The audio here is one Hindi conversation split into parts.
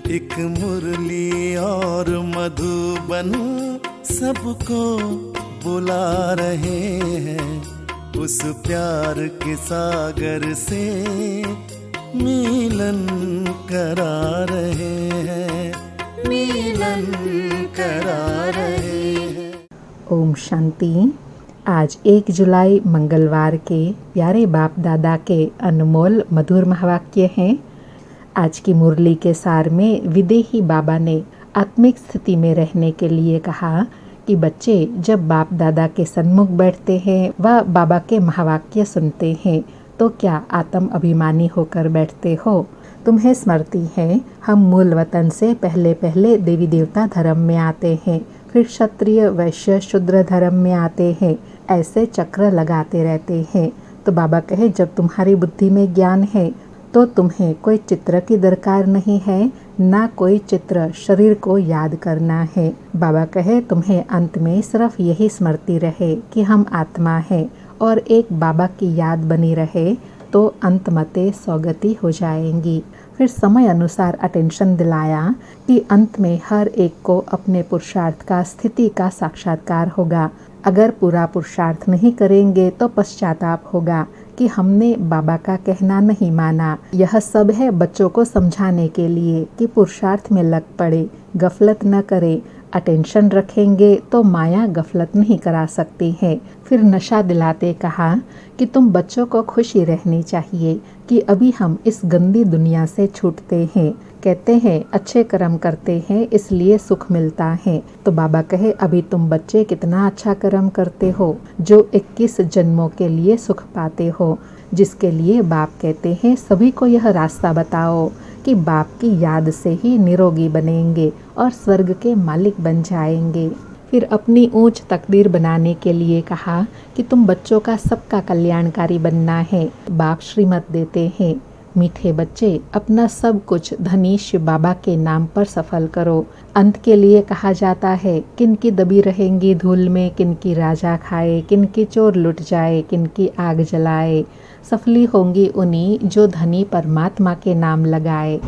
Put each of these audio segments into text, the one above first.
एक मुरली और मधुबन सबको बुला रहे हैं, उस प्यार के सागर से मिलन करा रहे हैं, मिलन करा रहे हैं। ओम शांति। आज 1 जुलाई मंगलवार के प्यारे बाप दादा के अनमोल मधुर महावाक्य हैं। आज की मुरली के सार में विदेही बाबा ने आत्मिक स्थिति में रहने के लिए कहा कि बच्चे जब बाप दादा के सन्मुख बैठते हैं व बाबा के महावाक्य सुनते हैं तो क्या आत्म अभिमानी होकर बैठते हो? तुम्हें स्मृति है, हम मूल वतन से पहले देवी देवता धर्म में आते हैं, फिर क्षत्रिय वैश्य शूद्र धर्म में आते हैं, ऐसे चक्र लगाते रहते हैं। तो बाबा कहे जब तुम्हारी बुद्धि में ज्ञान है तो तुम्हें कोई चित्र की दरकार नहीं है, ना कोई चित्र शरीर को याद करना है। बाबा कहे तुम्हें अंत में सिर्फ यही स्मृति रहे कि हम आत्मा है और एक बाबा की याद बनी रहे तो अंत मते सौगति हो जाएंगी। फिर समय अनुसार अटेंशन दिलाया कि अंत में हर एक को अपने पुरुषार्थ का स्थिति का साक्षात्कार होगा। अगर पूरा पुरुषार्थ नहीं करेंगे तो पश्चाताप होगा कि हमने बाबा का कहना नहीं माना। यह सब है बच्चों को समझाने के लिए कि पुरुषार्थ में लग पड़े, गफलत न करे। अटेंशन रखेंगे तो माया गफलत नहीं करा सकती है। फिर नशा दिलाते कहा कि तुम बच्चों को खुशी रहनी चाहिए कि अभी हम इस गंदी दुनिया से छूटते हैं। कहते हैं अच्छे कर्म करते हैं इसलिए सुख मिलता है। तो बाबा कहे अभी तुम बच्चे कितना अच्छा कर्म करते हो जो 21 जन्मों के लिए सुख पाते हो, जिसके लिए बाप कहते हैं सभी को यह रास्ता बताओ कि बाप की याद से ही निरोगी बनेंगे और स्वर्ग के मालिक बन जाएंगे। फिर अपनी ऊंच तकदीर बनाने के लिए कहा कि तुम बच्चों का सबका कल्याणकारी बनना है। बाप श्रीमत देते हैं, मीठे बच्चे अपना सब कुछ धनी शिव बाबा के नाम पर सफल करो। अंत के लिए कहा जाता है किनकी दबी रहेंगी धूल में, किनकी राजा खाए, किनकी चोर लुट जाए, किनकी आग जलाए। सफली होंगी उन्हीं जो धनी परमात्मा के नाम लगाए।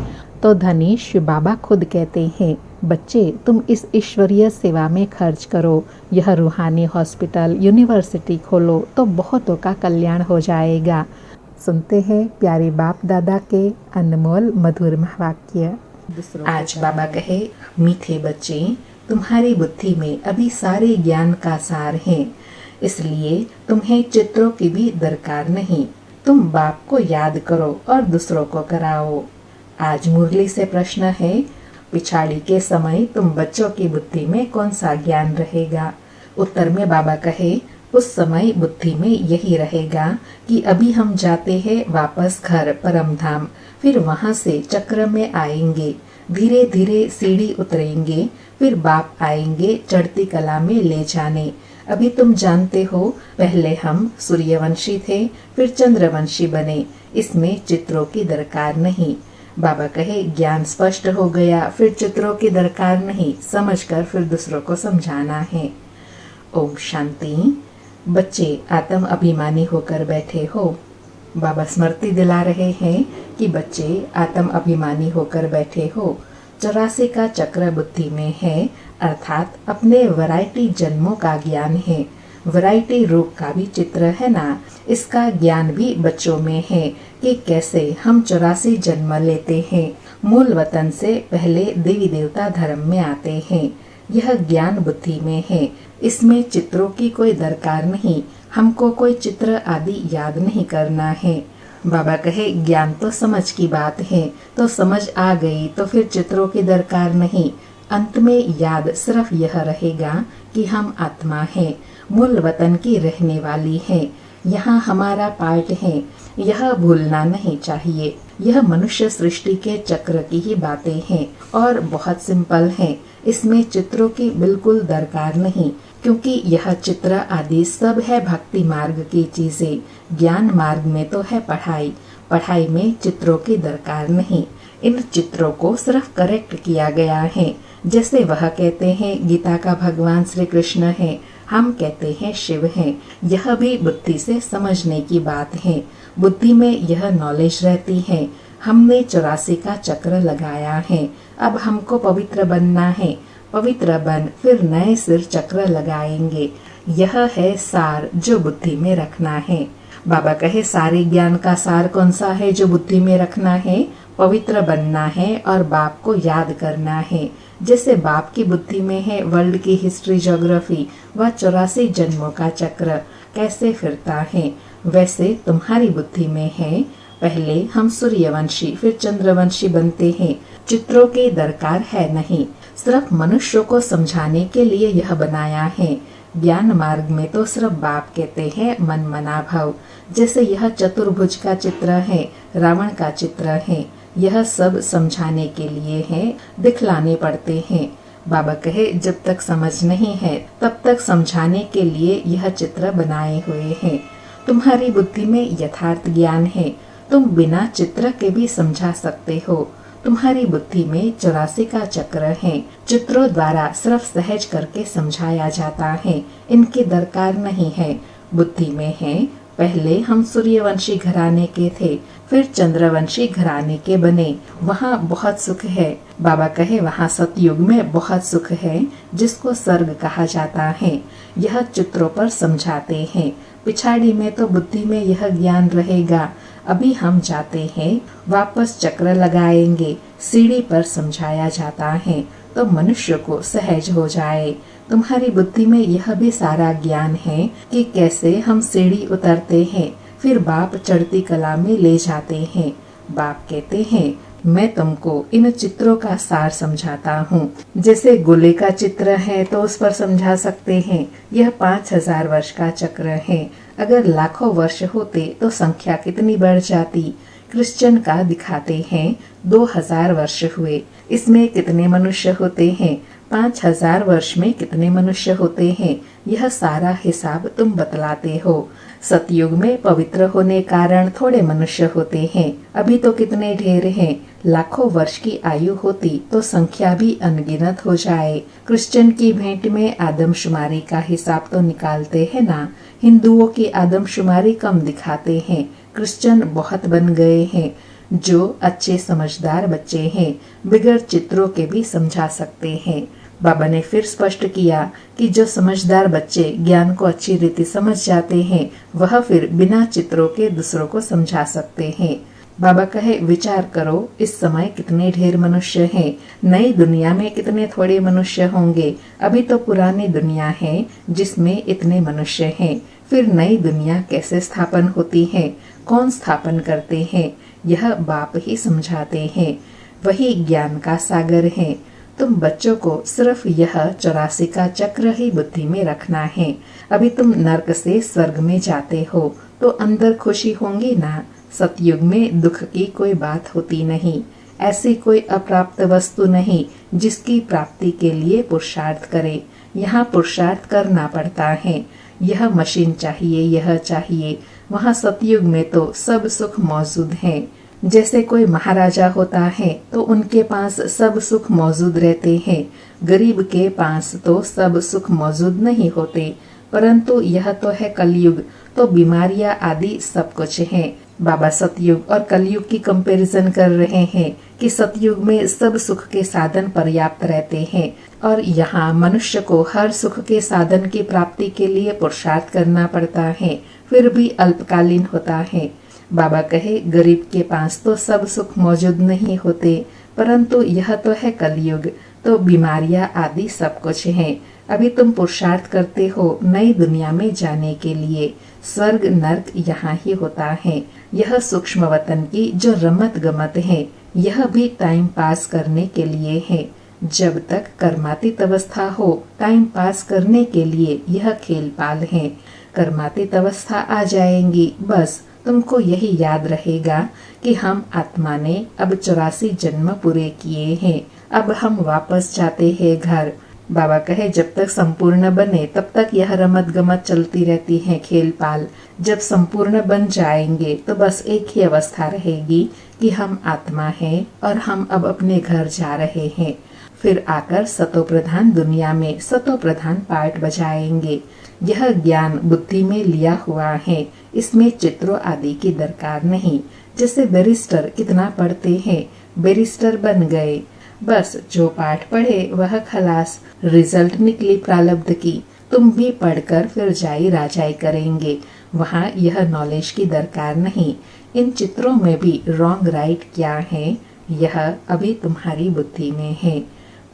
तो धनी शिव बाबा खुद कहते हैं बच्चे तुम इस ईश्वरीय सेवा में खर्च करो, यह रूहानी हॉस्पिटल यूनिवर्सिटी खोलो तो बहुतों का कल्याण हो जाएगा। सुनते हैं प्यारे बाप दादा के अनमोल मधुर महावाक्य। आज बाबा कहे मीठे बच्चे तुम्हारी बुद्धि में अभी सारे ज्ञान का सार है, इसलिए तुम्हें चित्रों की भी दरकार नहीं। तुम बाप को याद करो और दूसरों को कराओ। आज मुरली से प्रश्न है पिछाड़ी के समय तुम बच्चों की बुद्धि में कौन सा ज्ञान रहेगा? उत्तर में बाबा कहे उस समय बुद्धि में यही रहेगा कि अभी हम जाते हैं वापस घर परम धाम, फिर वहां से चक्र में आएंगे, धीरे धीरे सीढ़ी उतरेंगे, फिर बाप आएंगे चढ़ती कला में ले जाने। अभी तुम जानते हो पहले हम सूर्यवंशी थे, फिर चंद्रवंशी बने, इसमें चित्रों की दरकार नहीं। बाबा कहे ज्ञान स्पष्ट हो गया, फिर चित्रों की दरकार नहीं, समझकर फिर दूसरों को समझाना है। ओम शांति। बच्चे आत्म अभिमानी होकर बैठे हो। बाबा स्मृति दिला रहे हैं कि बच्चे आत्म अभिमानी होकर बैठे हो। 84 का चक्र बुद्धि में है, अर्थात अपने वैरायटी जन्मों का ज्ञान है। वैरायटी रूप का भी चित्र है ना, इसका ज्ञान भी बच्चों में है कि कैसे हम 84 जन्म लेते हैं। मूल वतन से पहले देवी देवता धर्म में आते हैं। यह ज्ञान बुद्धि में है, इसमें चित्रों की कोई दरकार नहीं। हमको कोई चित्र आदि याद नहीं करना है। बाबा कहे ज्ञान तो समझ की बात है, तो समझ आ गई तो फिर चित्रों की दरकार नहीं। अंत में याद सिर्फ यह रहेगा कि हम आत्मा हैं, मूल वतन की रहने वाली है, यहाँ हमारा पार्ट है, यह भूलना नहीं चाहिए। यह मनुष्य सृष्टि के चक्र की ही बातें हैं और बहुत सिंपल है, इसमें चित्रों की बिल्कुल दरकार नहीं, क्योंकि यह चित्र आदि सब है भक्ति मार्ग की चीजें। ज्ञान मार्ग में तो है पढ़ाई, पढ़ाई में चित्रों की दरकार नहीं। इन चित्रों को सिर्फ करेक्ट किया गया है। जैसे वह कहते हैं गीता का भगवान श्री कृष्ण है, हम कहते हैं शिव हैं। यह भी बुद्धि से समझने की बात है। बुद्धि में यह नॉलेज रहती है। हमने 84 का चक्र लगाया है, अब हमको पवित्र बनना है। पवित्र बन फिर नए सिर चक्र लगाएंगे। यह है सार जो बुद्धि में रखना है। बाबा कहे सारे ज्ञान का सार कौन सा है जो बुद्धि में रखना है? पवित्र बनना है और बाप को याद करना है। जैसे बाप की बुद्धि में है वर्ल्ड की हिस्ट्री ज्योग्राफी व 84 जन्मों का चक्र कैसे फिरता है, वैसे तुम्हारी बुद्धि में है पहले हम सूर्यवंशी फिर चंद्रवंशी बनते हैं। चित्रों की दरकार है नहीं, सिर्फ मनुष्यों को समझाने के लिए यह बनाया है। ज्ञान मार्ग में तो सिर्फ बाप कहते हैं मन मना भव। जैसे यह चतुर्भुज का चित्र है, रावण का चित्र है, यह सब समझाने के लिए है, दिखलाने पड़ते हैं। बाबा कहे जब तक समझ नहीं है तब तक समझाने के लिए यह चित्र बनाए हुए हैं। तुम्हारी बुद्धि में यथार्थ ज्ञान है, तुम बिना चित्र के भी समझा सकते हो। तुम्हारी बुद्धि में 84 का चक्र है, चित्रों द्वारा सिर्फ सहज करके समझाया जाता है, इनकी दरकार नहीं है। बुद्धि में है पहले हम सूर्यवंशी घराने के थे, फिर चंद्रवंशी घराने के बने, वहाँ बहुत सुख है। बाबा कहे वहाँ सतयुग में बहुत सुख है जिसको स्वर्ग कहा जाता है। यह चित्रों पर समझाते हैं, पिछाड़ी में तो बुद्धि में यह ज्ञान रहेगा। अभी हम जाते हैं, वापस चक्र लगाएंगे, सीढ़ी पर समझाया जाता है तो मनुष्य को सहज हो जाए। तुम्हारी बुद्धि में यह भी सारा ज्ञान है कि कैसे हम सीढ़ी उतरते हैं, फिर बाप चढ़ती कला में ले जाते हैं। बाप कहते हैं मैं तुमको इन चित्रों का सार समझाता हूँ। जैसे गोले का चित्र है तो उस पर समझा सकते हैं। यह 5000 वर्ष का चक्र है, अगर लाखों वर्ष होते तो संख्या कितनी बढ़ जाती। क्रिश्चियन का दिखाते हैं 2000 वर्ष हुए, इसमें कितने मनुष्य होते हैं, 5000 वर्ष में कितने मनुष्य होते हैं, यह सारा हिसाब तुम बतलाते हो। सतयुग में पवित्र होने कारण थोड़े मनुष्य होते हैं, अभी तो कितने ढेर हैं। लाखों वर्ष की आयु होती तो संख्या भी अनगिनत हो जाए। क्रिश्चियन की भेंट में आदमशुमारी का हिसाब तो निकालते हैं ना, हिंदुओं की आदमशुमारी कम दिखाते हैं। क्रिश्चियन बहुत बन गए हैं। जो अच्छे समझदार बच्चे हैं बिगड़ चित्रों के भी समझा सकते हैं। बाबा ने फिर स्पष्ट किया कि जो समझदार बच्चे ज्ञान को अच्छी रीति समझ जाते हैं वह फिर बिना चित्रों के दूसरों को समझा सकते हैं। बाबा कहे विचार करो इस समय कितने ढेर मनुष्य हैं, नई दुनिया में कितने थोड़े मनुष्य होंगे। अभी तो पुरानी दुनिया है जिसमें इतने मनुष्य हैं, फिर नई दुनिया कैसे स्थापन होती है, कौन स्थापन करते हैं, यह बाप ही समझाते हैं। वही ज्ञान का सागर है। तुम बच्चों को सिर्फ यह 84 का चक्र ही बुद्धि में रखना है। अभी तुम नर्क से स्वर्ग में जाते हो तो अंदर खुशी होंगी ना। सतयुग में दुख की कोई बात होती नहीं, ऐसी कोई अप्राप्त वस्तु नहीं जिसकी प्राप्ति के लिए पुरुषार्थ करे। यहाँ पुरुषार्थ करना पड़ता है। यह मशीन चाहिए, यह चाहिए। वहाँ सतयुग में तो सब सुख मौजूद है। जैसे कोई महाराजा होता है तो उनके पास सब सुख मौजूद रहते हैं, गरीब के पास तो सब सुख मौजूद नहीं होते। परंतु यह तो है कलयुग, तो बीमारियां आदि सब कुछ है। बाबा सतयुग और कलयुग की कंपैरिजन कर रहे हैं कि सतयुग में सब सुख के साधन पर्याप्त रहते हैं और यहाँ मनुष्य को हर सुख के साधन की प्राप्ति के लिए पुरुषार्थ करना पड़ता है, फिर भी अल्पकालीन होता है। बाबा कहे गरीब के पास तो सब सुख मौजूद नहीं होते, परंतु यह तो है कलयुग, तो बीमारियां आदि सब कुछ है। अभी तुम पुरुषार्थ करते हो नई दुनिया में जाने के लिए। स्वर्ग नर्क यहाँ ही होता है। यह सूक्ष्म वतन की जो रमत गमत है यह भी टाइम पास करने के लिए है। जब तक कर्मातीत अवस्था हो टाइम पास करने के लिए यह खेल पाल है। कर्मातीत अवस्था आ जाएंगी, बस तुमको यही याद रहेगा कि हम आत्मा ने अब 84 जन्म पूरे किए हैं, अब हम वापस जाते हैं घर। बाबा कहे जब तक संपूर्ण बने तब तक यह रमत गमत चलती रहती है, खेल पाल। जब संपूर्ण बन जाएंगे तो बस एक ही अवस्था रहेगी कि हम आत्मा हैं और हम अब अपने घर जा रहे हैं। फिर आकर सतो प्रधान दुनिया में सतो प्रधान पार्ट बजाएंगे। यह ज्ञान बुद्धि में लिया हुआ है, इसमें चित्रों आदि की दरकार नहीं। जैसे बैरिस्टर कितना पढ़ते हैं, बैरिस्टर बन गए, बस जो पाठ पढ़े वह खलास, रिजल्ट निकली प्रारब्ध की। तुम भी पढ़कर फिर जाई राजाई करेंगे, वहाँ यह नॉलेज की दरकार नहीं। इन चित्रों में भी रॉन्ग राइट क्या है, यह अभी तुम्हारी बुद्धि में है।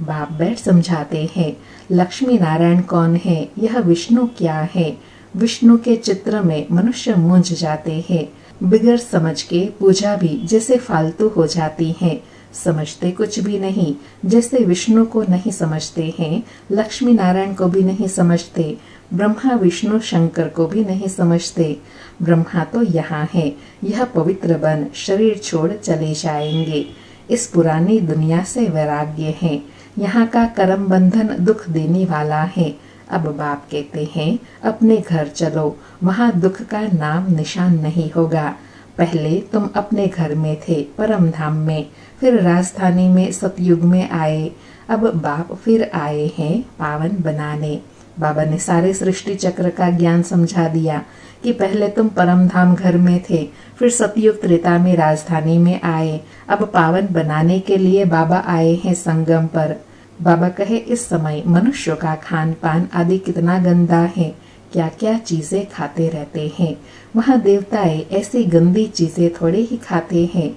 बाप बैठ समझाते हैं, लक्ष्मी नारायण कौन है, यह विष्णु क्या है। विष्णु के चित्र में मनुष्य मूंझ जाते हैं, बिगड़ समझ के पूजा भी जैसे फालतू हो जाती है, समझते कुछ भी नहीं। जैसे विष्णु को नहीं समझते हैं, लक्ष्मी नारायण को भी नहीं समझते, ब्रह्मा विष्णु शंकर को भी नहीं समझते। ब्रह्मा तो यहाँ है, यह पवित्र बन शरीर छोड़ चले जाएंगे। इस पुरानी दुनिया से वैराग्य है, यहाँ का कर्म बंधन दुख देने वाला है। अब बाप कहते हैं अपने घर चलो, वहाँ दुख का नाम निशान नहीं होगा। पहले तुम अपने घर में थे परम धाम में, फिर राजधानी में सतयुग में आए, अब बाप फिर आए हैं पावन बनाने। बाबा ने सारे सृष्टि चक्र का ज्ञान समझा दिया कि पहले तुम परम धाम घर में थे, फिर सतयुग त्रेता में राजधानी में आए, अब पावन बनाने के लिए बाबा आए हैं संगम पर। बाबा कहे इस समय मनुष्यों का खान पान आदि कितना गंदा है, क्या क्या चीजें खाते रहते हैं। वहाँ देवताएं ऐसी गंदी चीजें थोड़े ही खाते हैं।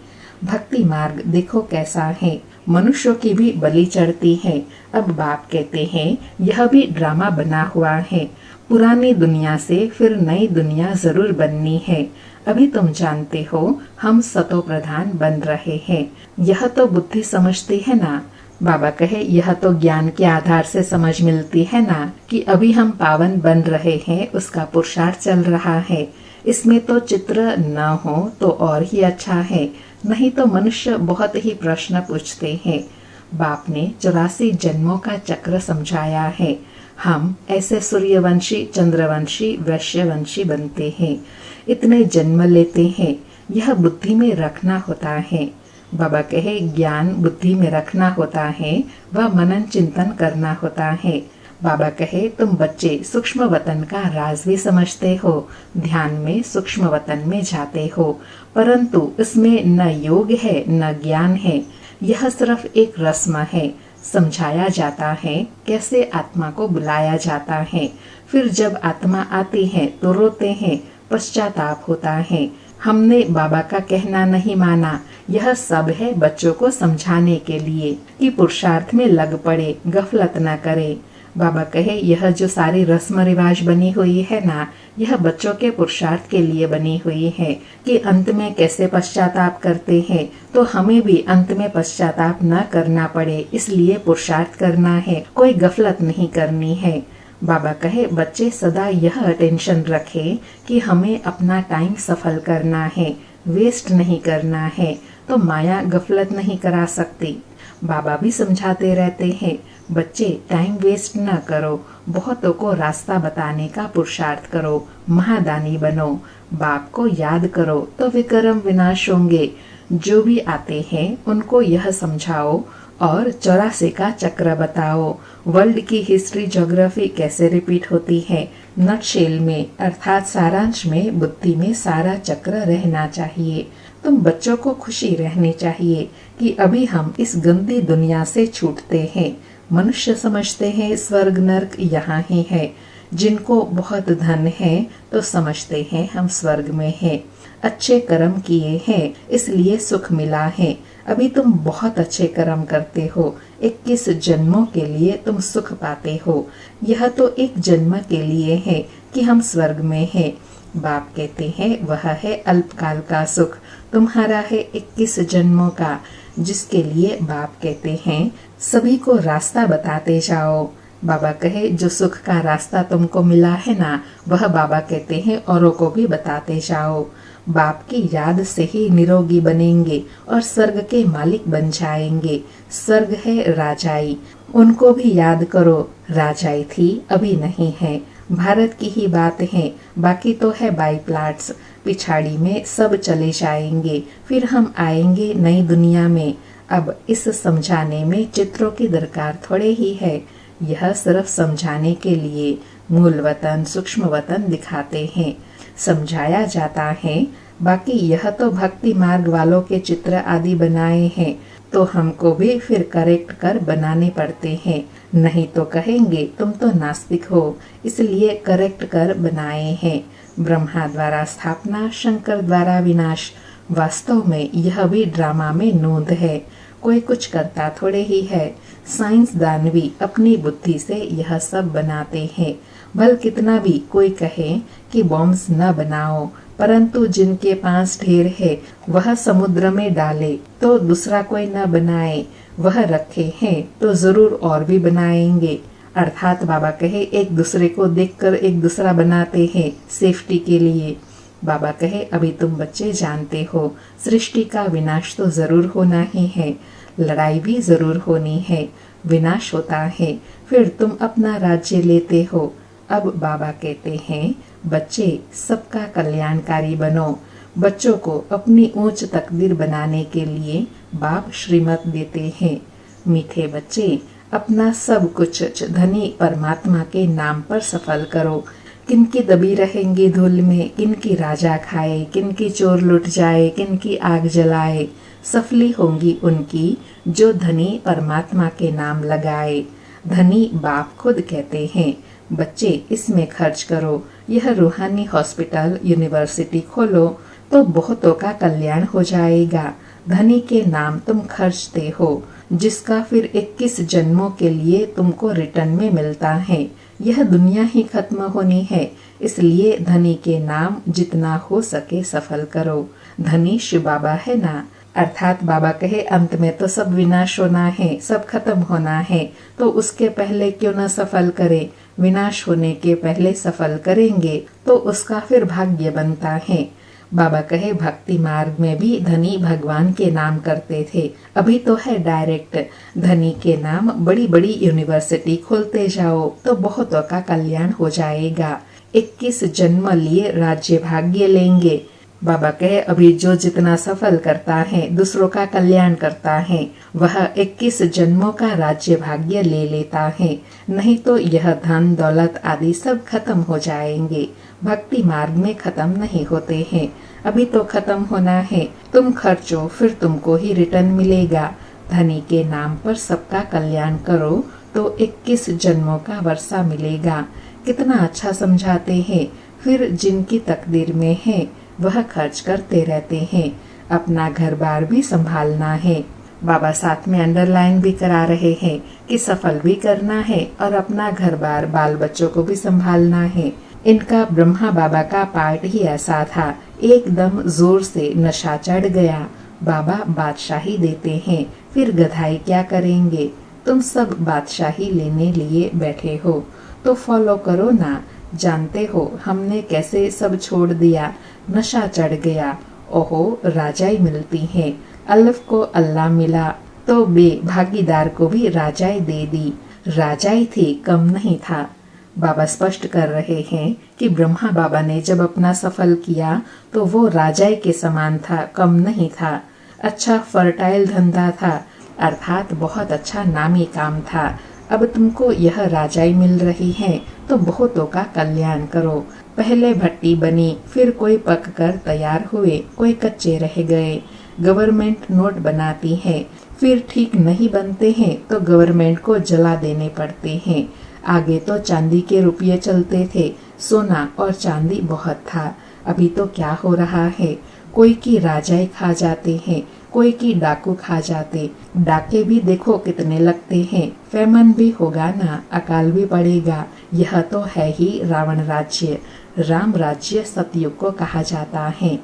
भक्ति मार्ग देखो कैसा है, मनुष्यों की भी बलि चढ़ती है। अब बाप कहते हैं यह भी ड्रामा बना हुआ है, पुरानी दुनिया से फिर नई दुनिया जरूर बननी है। अभी तुम जानते हो हम सतो प्रधान बन रहे हैं, यह तो बुद्धि समझती है ना। बाबा कहे यह तो ज्ञान के आधार से समझ मिलती है ना कि अभी हम पावन बन रहे हैं, उसका पुरुषार्थ चल रहा है। इसमें तो चित्र न हो तो और ही अच्छा है, नहीं तो मनुष्य बहुत ही प्रश्न पूछते हैं। बाप ने 84 जन्मों का चक्र समझाया है। हम ऐसे सूर्यवंशी, चंद्रवंशी, वैश्यवंशी बनते हैं, इतने जन्म लेते हैं, यह बुद्धि में रखना होता है। बाबा कहे ज्ञान बुद्धि में रखना होता है, वह मनन चिंतन करना होता है। बाबा कहे तुम बच्चे सूक्ष्म वतन का राज भी समझते हो, ध्यान में सूक्ष्म वतन में जाते हो, परंतु इसमें न योग है न ज्ञान है, यह सिर्फ एक रस्म है। समझाया जाता है कैसे आत्मा को बुलाया जाता है, फिर जब आत्मा आती है तो रोते हैं, पश्चाताप होता है। हमने बाबा का कहना नहीं माना, यह सब है बच्चों को समझाने के लिए कि पुरुषार्थ में लग पड़े, गफलत न करे। बाबा कहे यह जो सारी रस्म रिवाज बनी हुई है ना, यह बच्चों के पुरुषार्थ के लिए बनी हुई है कि अंत में कैसे पश्चाताप करते हैं, तो हमें भी अंत में पश्चाताप न करना पड़े, इसलिए पुरुषार्थ करना है, कोई गफलत नहीं करनी है। बाबा कहे बच्चे सदा यह टेंशन रखे कि हमें अपना टाइम सफल करना है, वेस्ट नहीं करना है, तो माया गफलत नहीं करा सकती। बाबा भी समझाते रहते हैं बच्चे टाइम वेस्ट न करो, बहुतों को रास्ता बताने का पुरुषार्थ करो, महादानी बनो, बाप को याद करो तो विक्रम विनाश होंगे। जो भी आते हैं उनको यह समझाओ और 84 का चक्र बताओ, वर्ल्ड की हिस्ट्री ज्योग्राफी कैसे रिपीट होती है, नटशेल में अर्थात सारांश में बुद्धि में सारा चक्र रहना चाहिए। तुम बच्चों को खुशी रहनी चाहिए कि अभी हम इस गंदी दुनिया से छूटते हैं। मनुष्य समझते हैं स्वर्ग नर्क यहाँ ही है, जिनको बहुत धन है तो समझते हैं हम स्वर्ग में हैं, अच्छे कर्म किए हैं इसलिए सुख मिला है। अभी तुम बहुत अच्छे कर्म करते हो, 21 जन्मों के लिए तुम सुख पाते हो, यह तो एक जन्म के लिए है कि हम स्वर्ग में हैं। बाप कहते हैं वह है अल्पकाल का सुख, तुम्हारा है 21 जन्मों का, जिसके लिए बाप कहते हैं सभी को रास्ता बताते जाओ। बाबा कहे जो सुख का रास्ता तुमको मिला है ना, वह बाबा कहते हैं औरों को भी बताते जाओ। बाप की याद से ही निरोगी बनेंगे और स्वर्ग के मालिक बन जाएंगे। स्वर्ग है राजाई, उनको भी याद करो, राजाई थी अभी नहीं है, भारत की ही बात है, बाकी तो है बाई प्लाट्स, पिछाड़ी में सब चले जाएंगे, फिर हम आएंगे नई दुनिया में। अब इस समझाने में चित्रों की दरकार थोड़े ही है। यह सिर्फ समझाने के लिए मूल वतन सूक्ष्म वतन दिखाते हैं, समझाया जाता है। बाकी यह तो भक्ति मार्ग वालों के चित्र आदि बनाए हैं, तो हमको भी फिर करेक्ट कर बनाने पड़ते हैं। नहीं तो कहेंगे तुम तो नास्तिक हो, इसलिए करेक्ट कर बनाए हैं। ब्रह्मा द्वारा स्थापना, शंकर द्वारा विनाश। वास्तव में यह भी ड्रामा में नोंद है, कोई कुछ करता थोड़े ही है। साइंसदान भी अपनी बुद्धि से यह सब बनाते हैं। भल कितना भी कोई कहे कि बॉम्ब्स न बनाओ, परंतु जिनके पास ढेर है वह समुद्र में डाले तो दूसरा कोई न बनाए, वह रखे हैं तो जरूर और भी बनाएंगे। अर्थात बाबा कहे एक दूसरे को देखकर एक दूसरा बनाते हैं सेफ्टी के लिए। बाबा कहे अभी तुम बच्चे जानते हो सृष्टि का विनाश तो जरूर होना ही है, लड़ाई भी जरूर होनी है, विनाश होता है, फिर तुम अपना राज्य लेते हो। अब बाबा कहते हैं बच्चे सबका कल्याणकारी बनो। बच्चों को अपनी ऊंच तकदीर बनाने के लिए बाप श्रीमत देते हैं। मीठे बच्चे अपना सब कुछ धनी परमात्मा के नाम पर सफल करो। किनकी दबी रहेंगे धूल में, किनकी राजा खाए, किनकी चोर लुट जाए, किनकी आग जलाए। सफली होंगी उनकी जो धनी परमात्मा के नाम लगाए। धनी बाप खुद कहते हैं बच्चे इसमें खर्च करो, यह रूहानी हॉस्पिटल यूनिवर्सिटी खोलो तो बहुतों का कल्याण हो जाएगा। धनी के नाम तुम खर्चते हो, जिसका फिर 21 जन्मों के लिए तुमको रिटर्न में मिलता है। यह दुनिया ही खत्म होनी है, इसलिए धनी के नाम जितना हो सके सफल करो। धनी शिव बाबा है ना, अर्थात बाबा कहे अंत में तो सब विनाश होना है, सब खत्म होना है, तो उसके पहले क्यों न सफल करे। विनाश होने के पहले सफल करेंगे तो उसका फिर भाग्य बनता है। बाबा कहे भक्ति मार्ग में भी धनी भगवान के नाम करते थे, अभी तो है डायरेक्ट। धनी के नाम बड़ी बड़ी यूनिवर्सिटी खोलते जाओ तो बहुतों का कल्याण हो जाएगा। 21 जन्म लिए राज्य भाग्य लेंगे। बाबा कहे अभी जो जितना सफल करता है दूसरों का कल्याण करता है, वह 21 जन्मों का राज्य भाग्य ले लेता है। नहीं तो यह धन दौलत आदि सब खत्म हो जाएंगे। भक्ति मार्ग में खत्म नहीं होते हैं, अभी तो खत्म होना है। तुम खर्चो फिर तुमको ही रिटर्न मिलेगा। धनी के नाम पर सबका कल्याण करो तो 21 जन्मों का वर्षा मिलेगा। कितना अच्छा समझाते हैं। फिर जिनकी तकदीर में है वह खर्च करते रहते हैं। अपना घर बार भी संभालना है। बाबा साथ में अंडरलाइन भी करा रहे हैं कि सफल भी करना है और अपना घर बार बाल बच्चों को भी संभालना है। इनका ब्रह्मा बाबा का पार्ट ही ऐसा था, एकदम जोर से नशा चढ़ गया। बाबा बादशाही देते हैं, फिर गधाई क्या करेंगे। तुम सब बादशाही लेने लिए बैठे हो तो फॉलो करो ना। जानते हो हमने कैसे सब छोड़ दिया, नशा चढ़ गया। ओहो राजाई मिलती है, अल्लाह को अल्लाह मिला तो बे भागीदार को भी राजाई दे दी। राजाई थी, कम नहीं था। बाबा स्पष्ट कर रहे हैं कि ब्रह्मा बाबा ने जब अपना सफल किया तो वो राजाई के समान था, कम नहीं था। अच्छा फर्टाइल धंधा था, अर्थात बहुत अच्छा नामी काम था। अब तुमको यह राजाई मिल रही है तो बहुतों का कल्याण करो। पहले भट्टी बनी, फिर कोई पक कर तैयार हुए, कोई कच्चे रह गए। गवर्नमेंट नोट बनाती है, फिर ठीक नहीं बनते हैं तो गवर्नमेंट को जला देने पड़ते हैं। आगे तो चांदी के रुपये चलते थे, सोना और चांदी बहुत था। अभी तो क्या हो रहा है, कोई की राजाई खा जाते हैं, कोई की डाकू खा जाते। डाके भी देखो कितने लगते हैं। फेमन भी होगा ना, अकाल भी पड़ेगा। यह तो है ही रावण राज्य। राम राज्य सतयुग को कहा जाता है।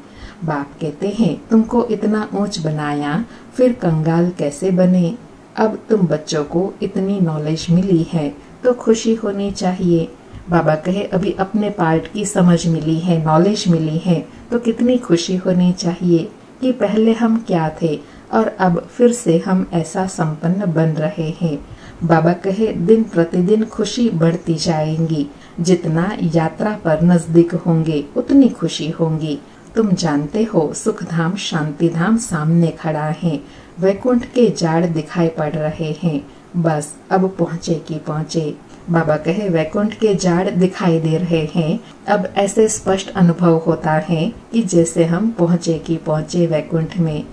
बाप कहते हैं तुमको इतना ऊंच बनाया, फिर कंगाल कैसे बने। अब तुम बच्चों को इतनी नॉलेज मिली है तो खुशी होनी चाहिए। बाबा कहे अभी अपने पार्ट की समझ मिली है, नॉलेज मिली है तो कितनी खुशी होनी चाहिए कि पहले हम क्या थे और अब फिर से हम ऐसा संपन्न बन रहे हैं। बाबा कहे दिन प्रतिदिन खुशी बढ़ती जाएगी। जितना यात्रा पर नजदीक होंगे उतनी खुशी होंगी। तुम जानते हो सुख धाम शांति धाम सामने खड़ा है। वैकुंठ के जाड़ दिखाई पड़ रहे हैं, बस अब पहुँचे कि पहुँचे। बाबा कहे वैकुंठ के जाड़ दिखाई दे रहे हैं, अब ऐसे स्पष्ट अनुभव होता है कि जैसे हम पहुँचे कि पहुँचे वैकुंठ में।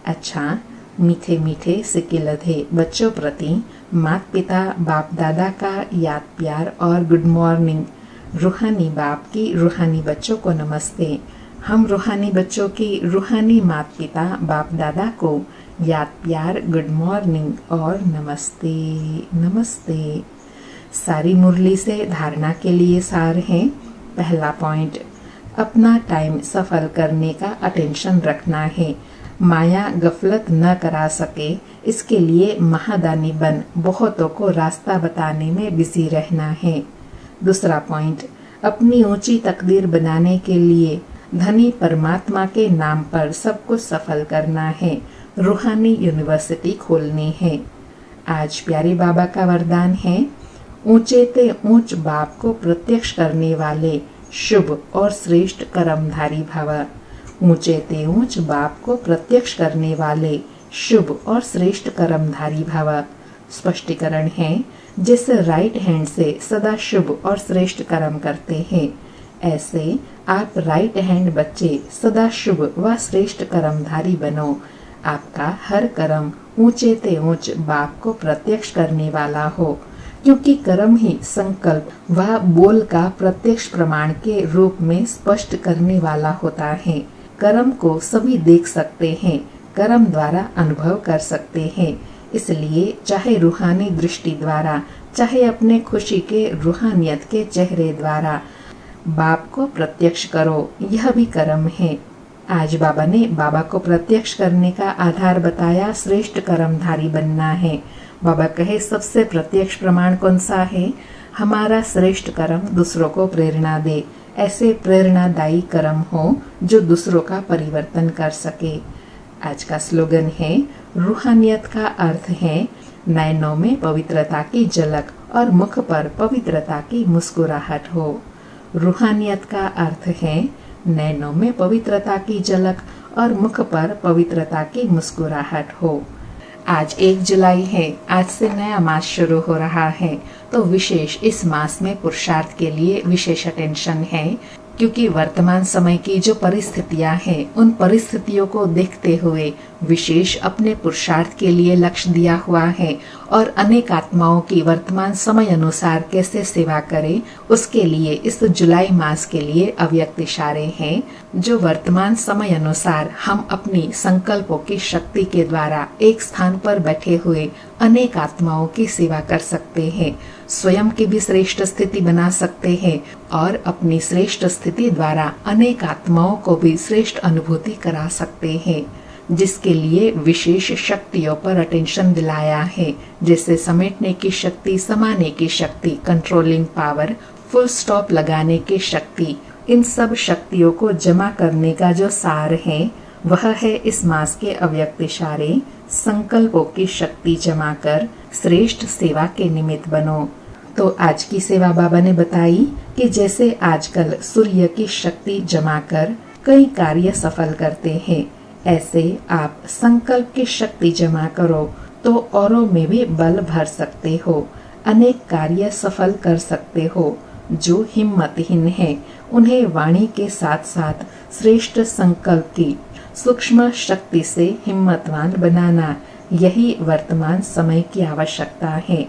अच्छा, मीठे मीठे सिकिलधे बच्चों प्रति माता पिता बाप दादा का याद प्यार और गुड मॉर्निंग। रूहानी बाप की रूहानी बच्चों को नमस्ते। हम रूहानी बच्चों की रूहानी माता पिता बाप दादा को याद प्यार गुड मॉर्निंग और नमस्ते नमस्ते। सारी मुरली से धारणा के लिए सार है। पहला पॉइंट, अपना टाइम सफल करने का अटेंशन रखना है। माया गफलत न करा सके, इसके लिए महादानी बन बहुतों को रास्ता बताने में बिजी रहना है। दूसरा पॉइंट, अपनी ऊंची तकदीर बनाने के लिए धनी परमात्मा के नाम पर सब कुछ सफल करना है। रूहानी यूनिवर्सिटी खोलनी है। आज प्यारे बाबा का वरदान है, ऊंचे ते ऊंच बाप को प्रत्यक्ष करने वाले शुभ और श्रेष्ठ कर्मधारी भव। ऊंचे ते ऊंच बाप को प्रत्यक्ष करने वाले शुभ और श्रेष्ठ कर्मधारी भव। स्पष्टीकरण है, जिस राइट हैंड से सदा शुभ और श्रेष्ठ कर्म करते हैं, ऐसे आप राइट हैंड बच्चे सदा शुभ व श्रेष्ठ कर्मधारी बनो। आपका हर कर्म ऊंचे ते ऊंच बाप को प्रत्यक्ष करने वाला हो, क्योंकि कर्म ही संकल्प व बोल का प्रत्यक्ष प्रमाण के रूप में स्पष्ट करने वाला होता है। कर्म को सभी देख सकते हैं, कर्म द्वारा अनुभव कर सकते हैं। इसलिए चाहे रूहानी दृष्टि द्वारा, चाहे अपने खुशी के रूहानियत के चेहरे द्वारा बाप को प्रत्यक्ष करो, यह भी कर्म है। आज बाबा ने बाबा को प्रत्यक्ष करने का आधार बताया, श्रेष्ठ कर्मधारी बनना है। बाबा कहे सबसे प्रत्यक्ष प्रमाण कौन सा है? हमारा श्रेष्ठ कर्म दूसरों को प्रेरणा दे, ऐसे प्रेरणादायी कर्म हो जो दूसरों का परिवर्तन कर सके। आज का स्लोगन है, रूहानियत का अर्थ है नयनों में पवित्रता की झलक और मुख पर पवित्रता की मुस्कुराहट हो। रूहानियत का अर्थ है नैनों में पवित्रता की झलक और मुख पर पवित्रता की मुस्कुराहट हो। आज 1 जुलाई है, आज से नया मास शुरू हो रहा है, तो विशेष इस मास में पुरुषार्थ के लिए विशेष अटेंशन है, क्योंकि वर्तमान समय की जो परिस्थितियां हैं, उन परिस्थितियों को देखते हुए विशेष अपने पुरुषार्थ के लिए लक्ष्य दिया हुआ है और अनेक आत्माओं की वर्तमान समय अनुसार कैसे सेवा करें, उसके लिए इस जुलाई मास के लिए अव्यक्त इशारे हैं, जो वर्तमान समय अनुसार हम अपनी संकल्पों की शक्ति के द्वारा एक स्थान पर बैठे हुए अनेक आत्माओं की सेवा कर सकते हैं, स्वयं की भी श्रेष्ठ स्थिति बना सकते हैं और अपनी श्रेष्ठ स्थिति द्वारा अनेक आत्माओं को भी श्रेष्ठ अनुभूति करा सकते हैं, जिसके लिए विशेष शक्तियों पर अटेंशन दिलाया है, जैसे समेटने की शक्ति, समाने की शक्ति, कंट्रोलिंग पावर, फुल स्टॉप लगाने की शक्ति। इन सब शक्तियों को जमा करने का जो सार है, वह है इस मास के अव्यक्त इशारे। संकल्पों की शक्ति जमा कर श्रेष्ठ सेवा के निमित्त बनो। तो आज की सेवा बाबा ने बताई कि जैसे आजकल सूर्य की शक्ति जमा कर कई कार्य सफल करते हैं, ऐसे आप संकल्प की शक्ति जमा करो तो औरों में भी बल भर सकते हो, अनेक कार्य सफल कर सकते हो। जो हिम्मतहीन है, उन्हें वाणी के साथ साथ श्रेष्ठ संकल्प की सूक्ष्म शक्ति से हिम्मतवान बनाना, यही वर्तमान समय की आवश्यकता है।